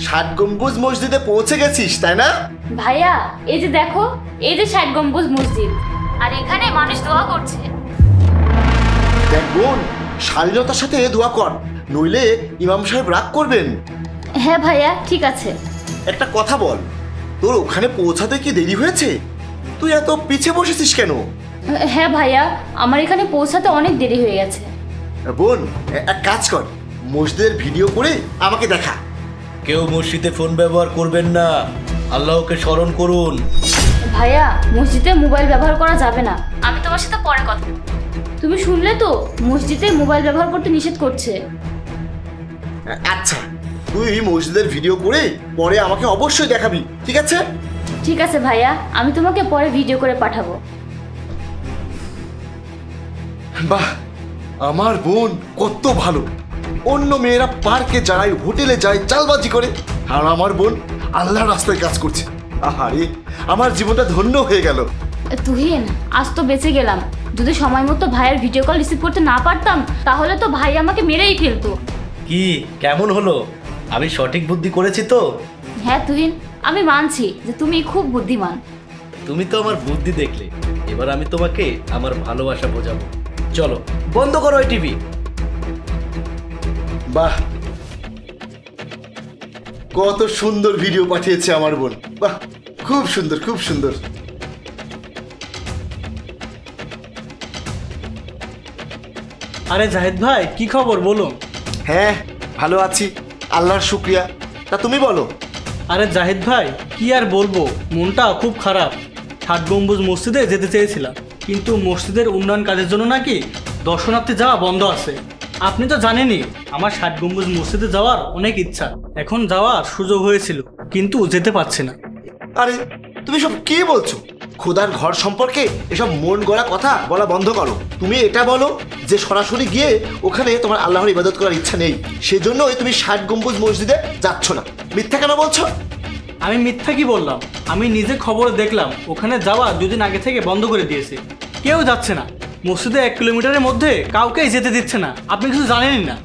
ষাট গম্বুজ মসজিদে পৌঁছে গেছিস তাই না? ভাইয়া এই যে দেখো, এই যে 60 গম্বুজ মসজিদ, আর এখানে মানুষ দোয়া করছে। দেখ বোন, শালীনতার সাথে দোয়া কর, নইলে ইমাম সাহেব রাগ করবেন। হ্যাঁ ভাইয়া ঠিক আছে। একটা কথা বল, তোর ওখানে পৌঁছাতে কি দেরি হয়েছে? তুই এত পিছে বসেছিস কেন? হ্যাঁ ভাইয়া, আমার এখানে পৌঁছাতে অনেক দেরি হয়ে গেছে। বোন, এক কাজ কর, মসজিদের ভিডিও করে আমাকে দেখা। কেউ মসজিদে ফোন ব্যবহার করবেন না, আল্লাহকে স্মরণ করুন। ভাইয়া মসজিদে মোবাইল ব্যবহার করা যাবে না, আমি তোমার সাথে পরে কথা বলবো। তুমি শুনলে তো, মসজিদে মোবাইল ব্যবহার করতে নিষেধ করছে। আচ্ছা, তুই মসজিদের ভিডিও করে পরে আমাকে অবশ্যই দেখাবি, ঠিক আছে? ঠিক আছে ভাইয়া, আমি তোমাকে পরে ভিডিও করে পাঠাবো। বাহ, আমার বোন কত ভালো। অন্য মেয়েরা পার্কে যায়, হোটেলে যায়, চালবাজি করে, আর আমার বোন আল্লাহর রাস্তায় কাজ করছে। আহারে, আমার জীবনটা ধন্য হয়ে গেল। তুহিন, আজ তো বেঁচে গেলাম। যদি সময় মতো ভাইয়ের ভিডিও কল রিসিভ করতে না পারতাম, তাহলে তো ভাই আমাকে মেরেই ফেলতো। কি কেমন হলো? আমি সঠিক বুদ্ধি করেছি তো? হ্যাঁ তুহিন, আমি মানছি যে তুমি খুব বুদ্ধিমান। তুমি তো আমার বুদ্ধি দেখলে, এবার আমি তোমাকে আমার ভালোবাসা বোঝাবো। চলো বন্ধ করো ওই টিভি। বাহ, কত সুন্দর ভিডিও পাঠিয়েছে আমার বোন। বাহ, খুব সুন্দর, খুব সুন্দর। আরে জাহিদ ভাই, কি খবর বলুন? হ্যাঁ, ভালো আছি, আল্লাহর শুক্রিয়া। তা তুমি বলো। আরে জাহিদ ভাই, কি আর বলবো, মনটা খুব খারাপ। 60 গম্বুজ মসজিদে যেতে চেয়েছিলাম, কিন্তু মসজিদের উন্নয়ন কাজের জন্য নাকি দর্শনার্থী যাওয়া বন্ধ আছে। আপনি তো জানেনই, আমার 60 গম্বুজ মসজিদে যাওয়ার অনেক ইচ্ছা। এখন যাওয়ার সুযোগ হয়েছিল, কিন্তু যেতে পারছি না। আরে তুমি সব কি বলছো? খোদার ঘর সম্পর্কে এসব মন গড়া কথা বলা বন্ধ করো। তুমি এটা বলো যে সরাসরি গিয়ে ওখানে তোমার আল্লাহর ইবাদত করার ইচ্ছা নেই, সেজন্যই তুমি 60 গম্বুজ মসজিদে যাচ্ছ না। মিথ্যা কেন বলছো? আমি মিথ্যা কি বললাম? আমি নিজে খবরে দেখলাম ওখানে যাওয়া 2 দিন আগে থেকে বন্ধ করে দিয়েছে। কেউ যাচ্ছে না, মসজিদে 1 কিলোমিটারের মধ্যে কাউকেই যেতে দিচ্ছে না। আপনি কিছু জানেনই না।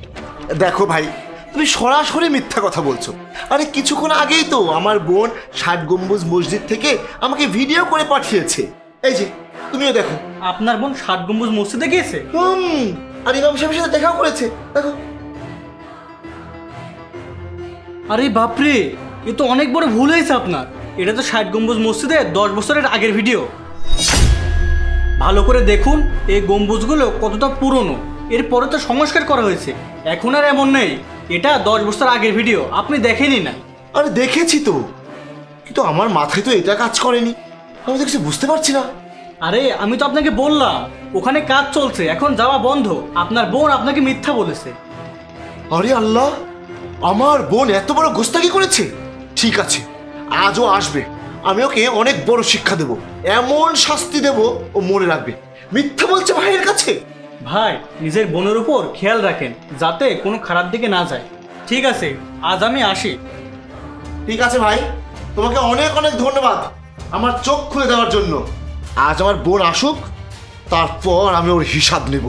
দেখো ভাই, তুমি সরাসরি মিথ্যা কথা বলছো। আরে কিছুক্ষণ আগেই তো আমার বোন 60 গম্বুজ মসজিদ থেকে আমাকে ভিডিও করে পাঠিয়েছে। এই যে তুমিও দেখো। আপনার বোন 60 গম্বুজ মসজিদে গিয়েছে? আর ইমাম সাহেবের সাথে দেখাও করেছে, দেখো। আরে বাপরে, এ তো অনেক বড় ভুল হয়েছে আপনার। এটা তো 60 গম্বুজ মসজিদে 10 বছরের আগের ভিডিও। ভালো করে দেখুন এই গম্বুজগুলো কতটা পুরনো। এরপরে তো সংস্কার করা হয়েছে, এখন আর এমন নেই। এটা 10 বছর আগের ভিডিও, আপনি দেখেনি না? আরে দেখেছি তো, কিন্তু আমার মাথায় তো এটা কাজ করেনি। আমি তো কিছু বুঝতে পারছি না। আরে আমি তো আপনাকে বললাম ওখানে কাজ চলছে, এখন যাওয়া বন্ধ। আপনার বোন আপনাকে মিথ্যা বলেছে। আরে আল্লাহ, আমার বোন এত বড় গোস্তাকি করেছে। ঠিক আছে, আজও আসবে, আমি ওকে অনেক বড় শিক্ষা দেব, এমন শাস্তি দেব ও মনে রাখবে। মিথ্যা বলছে ভাইয়ের কাছে। ভাই, নিজের বোনের উপর খেয়াল রাখেন যাতে কোনো খারাপ দিকে না যায়। ঠিক আছে, আজ আমি আসি। ঠিক আছে ভাই, তোমাকে অনেক অনেক ধন্যবাদ আমার চোখ খুলে দেওয়ার জন্য। আজ আমার বোন আসুক, তারপর আমি ওর হিসাব নেব।